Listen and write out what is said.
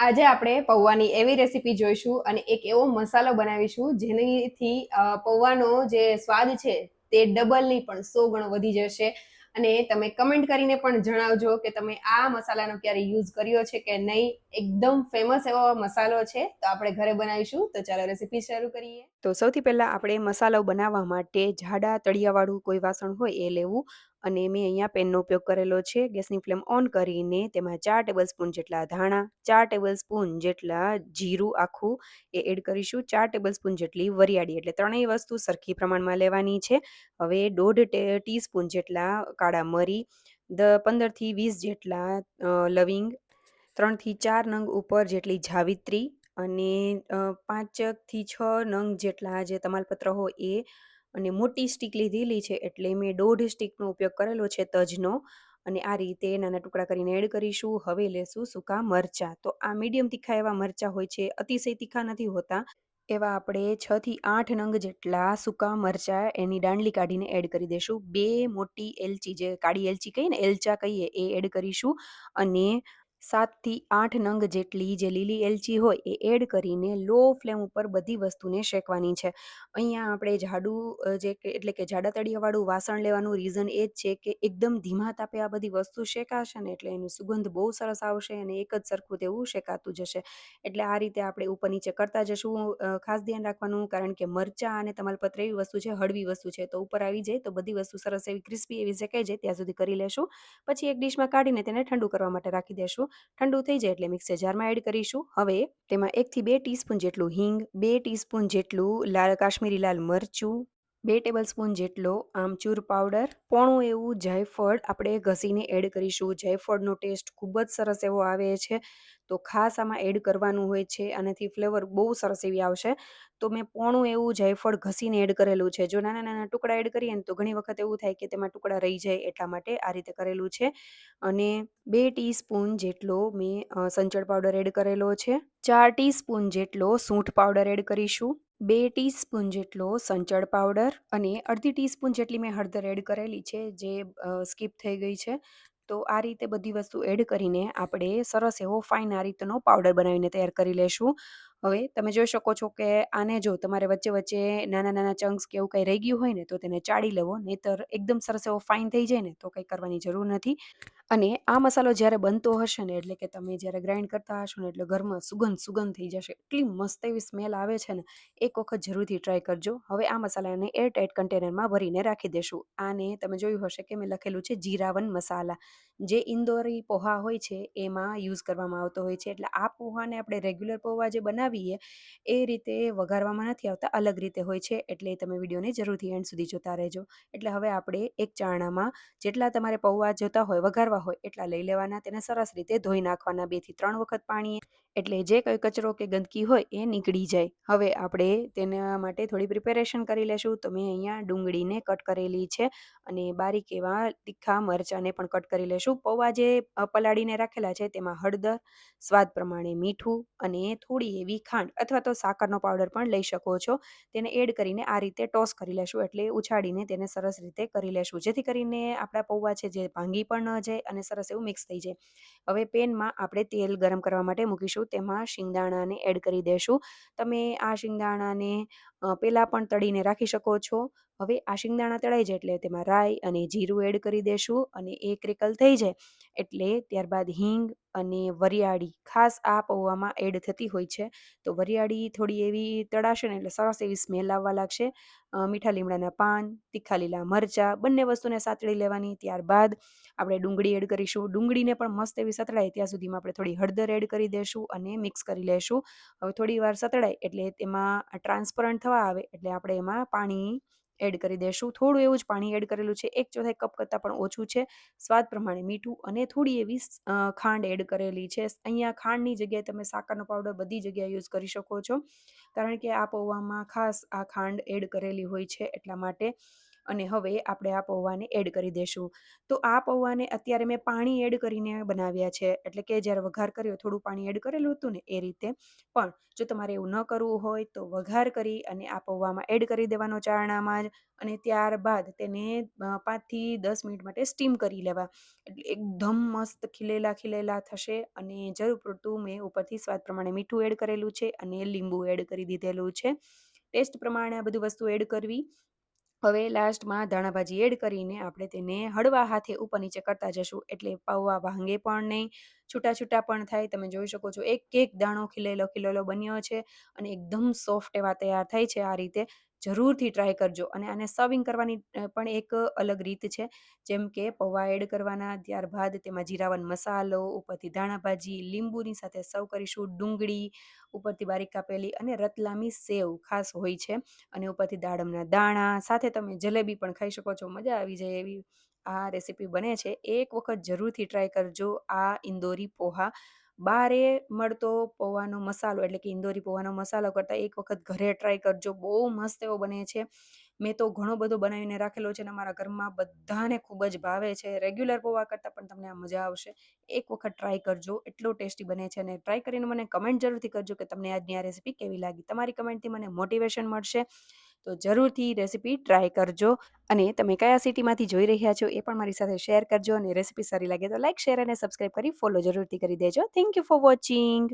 આજે આપણે પૌવાની એવી રેસીપી જોઈશું અને એક એવો મસાલો બનાવીશું જેનાથી પૌવાનો જે સ્વાદ છે તે ડબલ નહીં પણ 100 ગણો વધી જશે. અને તમે કમેન્ટ કરીને પણ જણાવજો કે તમે આ મસાલાનો ક્યારે યુઝ કર્યો છે કે નહીં. એકદમ ફેમસ એવો મસાલો છે, તો આપણે ઘરે બનાવીશું. તો ચાલો રેસીપી શરૂ કરીએ. તો સૌથી પહેલાં આપણે મસાલો બનાવવા માટે જાડા તળિયાવાળું કોઈ વાસણ હોય એ લેવું. અને મેં અહીંયા પેનનો ઉપયોગ કરેલો છે. ગેસની ફ્લેમ ઓન કરીને તેમાં 4 ટેબલસ્પૂન જેટલા ધાણા, 4 ટેબલસ્પૂન જેટલા જીરું આખું એ એડ કરીશું, 4 ટેબલસ્પૂન જેટલી વરિયાળી, એટલે ત્રણેય વસ્તુ સરખી પ્રમાણમાં લેવાની છે. હવે 1.5 ટીસ્પૂન જેટલા કાળા મરી, 15થી 20 જેટલા લવિંગ, 3થી 4 નંગ ઉપર જેટલી જાવિત્રી અને 5થી 6 નંગ જેટલા જે તમાલપત્ર હોય એ, અને મોટી સ્ટીક લીધેલી છે એટલે મેં 1.5 સ્ટીકનો ઉપયોગ કરેલો છે તજનો. અને આ રીતે નાના ટુકડા કરીને એડ કરીશું. હવે લેશું સૂકા મરચાં. તો આ મીડિયમ તીખા એવા મરચાં હોય છે, અતિશય તીખા નથી હોતા. એવા આપણે 6થી 8 નંગ જેટલા સૂકા મરચાં એની દાંડલી કાઢીને એડ કરી દઈશું. 2 મોટી એલચી, જે કાળી એલચી કહીએ ને, એલચા કહીએ, એ એડ કરીશું. અને 7થી 8 નંગ જેટલી જે લીલી એલચી હોય એ એડ કરીને લો ફ્લેમ ઉપર બધી વસ્તુને શેકવાની છે. અહીંયા આપણે જાડું એટલે કે જાડા તળિયાવાળું વાસણ લેવાનું રીઝન એ જ છે કે એકદમ ધીમા તાપે આ બધી વસ્તુ શેકાશે ને એટલે એની સુગંધ બહુ સરસ આવશે અને એક જ સરખું તેવું શેકાતું જશે. એટલે આ રીતે આપણે ઉપર નીચે કરતા જશું. ખાસ ધ્યાન રાખવાનું, કારણ કે મરચાં અને તમાલપત્ર એવી વસ્તુ છે, હળવી વસ્તુ છે, તો ઉપર આવી જાય તો બધી વસ્તુ સરસ એવી ક્રિસ્પી એવી શેકાઈ જાય ત્યાં સુધી કરી લેશું. પછી એક ડિશમાં કાઢીને તેને ઠંડુ કરવા માટે રાખી દેશું. ઠંડુ થઈ જાય એટલે મિક્સર જારમાં એડ કરીશું. હવે તેમાં 1થી 2 ટીસ્પૂન જેટલું હિંગ, 2 ટીસ્પૂન જેટલું કાશ્મીરી લાલ મરચું, 2 ટેબલસ્પૂન જેટલો આમચૂર પાવડર, પોણું એવું જાયફળ આપણે ઘસીને એડ કરીશું. જાયફળનો ટેસ્ટ ખૂબ જ સરસ એવો આવે છે, તો ખાસ આમાં એડ કરવાનું હોય છે. આનાથી ફ્લેવર બહુ સરસ એવી આવશે. તો મેં પોણું એવું જાયફળ ઘસીને એડ કરેલું છે. જો નાના નાના ટુકડા એડ કરીએ ને તો ઘણી વખત એવું થાય કે તેમાં ટુકડા રહી જાય, એટલા માટે આ રીતે કરેલું છે. અને 2 ટીસ્પૂન જેટલો મેં સંચળ પાવડર એડ કરેલો છે. 4 ટીસ્પૂન જેટલો સૂંઠ પાવડર એડ કરીશું. 2 ટીસ્પૂન જેટલો સંચળ પાવડર અને અડધી ટીસ્પૂન જેટલી મેં હળદર એડ કરેલી છે, જે સ્કીપ થઈ ગઈ છે. તો આ રીતે બધી વસ્તુ એડ કરીને આપણે સરસ એવો ફાઇન આ રીતનો પાવડર બનાવીને તૈયાર કરી લેશું. હવે તમે જોઈ શકો છો કે આને જો તમારે વચ્ચે વચ્ચે નાના નાના ચંક્સ કે એવું કંઈ રહી ગયું હોય ને તો તેને ચાળી લેવો, નહીંતર એકદમ સરસ એવો ફાઇન થઈ જાય ને તો કંઈ કરવાની જરૂર નથી. અને આ મસાલો જ્યારે બનતો હશે ને, એટલે કે તમે જ્યારે ગ્રાઇન્ડ કરતા હશો ને, એટલે ઘરમાં સુગંધ થઈ જશે. એટલી મસ્ત એવી સ્મેલ આવે છે ને, એક વખત જરૂરથી ટ્રાય કરજો. હવે આ મસાલાને એરટાઇટ કન્ટેનરમાં ભરીને રાખી દેશું. આને તમે જોયું હશે કે મેં લખેલું છે જીરાવન મસાલા, જે ઇન્દોરી પોહા હોય છે એમાં યુઝ કરવામાં આવતો હોય છે. એટલે આ પોહાને આપણે રેગ્યુલર પોહા જે બનાવીએ એ રીતે વઘારવામાં નથી આવતા, અલગ રીતે હોય છે. એટલે તમે વિડીયોને જરૂરથી એન્ડ સુધી જોતા રહેજો. એટલે હવે આપણે એક ચારણામાં જેટલા તમારે પૌવા જોતા હોય, વઘારવા હોય, એટલા લઈ લેવાના. તેને સરસ રીતે ધોઈ નાખવાના 2 થી 3 વખત પાણી, એટલે જે કંઈ કચરો કે ગંદકી હોય એ નીકળી જાય. હવે આપણે તેના માટે થોડી પ્રિપેરેશન કરી લેશું. તો મેં અહીંયા ડુંગળીને કટ કરેલી છે અને બારીક એવા તીખા મરચાંને પણ કટ કરી લેશું. પૌવા જે પલાળીને રાખેલા છે તેમાં હળદર, સ્વાદ પ્રમાણે મીઠું અને થોડી એવી ખાંડ અથવા તો સાકરનો પાવડર પણ લઈ શકો છો. તેને એડ કરીને આ રીતે ટોસ કરી લેશું, એટલે ઉછાળીને તેને સરસ રીતે કરી લેશું, જેથી કરીને આપણા પૌવા છે જે ભાંગી પણ ન જાય અને સરસ એવું મિક્સ થઈ જાય. હવે પેનમાં આપણે તેલ ગરમ કરવા માટે મૂકીશું. તેમાં શિંગદાણાને એડ કરી દેશું. તમે આ શિંગદાણાને પહેલાં પણ તળીને રાખી શકો છો. હવે આ શિંગદાણા તળાઈ જાય એટલે તેમાં રાઈ અને જીરું એડ કરી દેશું. અને એ ક્રિકલ થઈ જાય એટલે ત્યારબાદ હિંગ અને વરિયાળી ખાસ આ પૌવામાં એડ થતી હોય છે. તો વરિયાળી થોડી એવી તળાશે ને એટલે સરસ એવી સ્મેલ આવવા લાગશે. મીઠા લીમડાના પાન, તીખા લીલા મરચાં, બંને વસ્તુને સાતળી લેવાની. ત્યારબાદ આપણે ડુંગળી એડ કરીશું. ડુંગળીને પણ મસ્ત એવી સતળાય ત્યાં સુધીમાં આપણે થોડી હળદર એડ કરી દઈશું અને મિક્સ કરી લેશું. હવે થોડી વાર સતળાય એટલે તેમાં ટ્રાન્સપરન્ટ થવા આવે એટલે આપણે એમાં પાણી એડ કરી દેશું. થોડું એવું જ પાણી એડ કરેલું છે, 1/4 કપ કરતાં પણ ઓછું છે. સ્વાદ પ્રમાણે મીઠું અને થોડી એવી ખાંડ એડ કરેલી છે. અહીંયા ખાંડની જગ્યાએ તમે સાકરનો પાવડર બધી જગ્યાએ યુઝ કરી શકો છો, કારણ કે આ પૌવામાં ખાસ આ ખાંડ એડ કરેલી હોય છે એટલા માટે. અને હવે આપણે આ પૌવાને એડ કરી દઈશું. તો આ પૌવાને અત્યારે મેં પાણી એડ કરીને બનાવ્યા છે, એટલે કે જ્યારે વઘાર કર્યો થોડું પાણી એડ કરેલું હતું ને એ રીતે. પણ જો તમારે એવું ન કરવું હોય તો વઘાર કરી અને આ પૌવામાં એડ કરી દેવાનો ચારણામાં જ, અને ત્યારબાદ તેને 5 થી 10 મિનિટ માટે સ્ટીમ કરી લેવા. એટલે એકદમ મસ્ત ખીલેલા થશે. અને જરૂર પૂરતું મેં ઉપરથી સ્વાદ પ્રમાણે મીઠું એડ કરેલું છે અને લીંબુ એડ કરી દીધેલું છે. ટેસ્ટ પ્રમાણે આ બધું વસ્તુ એડ કરવી. હવે લાસ્ટમાં ધાણાભાજી એડ કરીને આપણે તેને હળવા હાથે ઉપર નીચે કરતા જશું, એટલે પૌવા ભાંગે પણ નહીં, છૂટા પણ થાય. તમે જોઈ શકો છો એક એક દાણો ખીલેલો બન્યો છે અને એકદમ સોફ્ટ એવા તૈયાર થાય છે. આ રીતે જરૂરથી ટ્રાય કરજો. અને આને સર્વિંગ કરવાની પણ એક અલગ રીત છે. જેમ કે પૌવા એડ કરવાના, ત્યારબાદ તેમાં જીરાવન મસાલો, ઉપરથી ધાણાભાજી, લીંબુની સાથે સર્વ કરીશું. ડુંગળી ઉપરથી બારીક કાપેલી અને રતલામી સેવ ખાસ હોય છે, અને ઉપરથી દાડમના દાણા સાથે તમે જલેબી પણ ખાઈ શકો છો. મજા આવી જાય એવી આ રેસીપી બને છે. એક વખત જરૂરથી ટ્રાય કરજો આ ઇન્દોરી પોહા. બારે મળતો પૌવાનો મસાલો એટલે કે ઇન્દોરી પૌવાનો મસાલો કરતાં એક વખત ઘરે ટ્રાય કરજો, બહુ મસ્ત એવો બને છે. મેં તો ઘણો બધો બનાવીને રાખેલો છે અને અમારા ઘરમાં બધાને ખૂબ જ ભાવે છે. રેગ્યુલર પૌવા કરતાં પણ તમને આ મજા આવશે. એક વખત ટ્રાય કરજો, એટલો ટેસ્ટી બને છે. અને ટ્રાય કરીને મને કમેન્ટ જરૂરથી કરજો કે તમને આજની આ રેસીપી કેવી લાગી. તમારી કમેન્ટથી મને મોટિવેશન મળશે. તો જરૂરથી રેસીપી ટ્રાય કરજો. અને તમે કયા સિટીમાંથી જોઈ રહ્યા છો એ પણ મારી સાથે શેર કરજો. અને રેસીપી સારી લાગે તો લાઇક, શેર અને સબસ્ક્રાઈબ કરી ફોલો જરૂરથી કરી દેજો. Thank you for watching.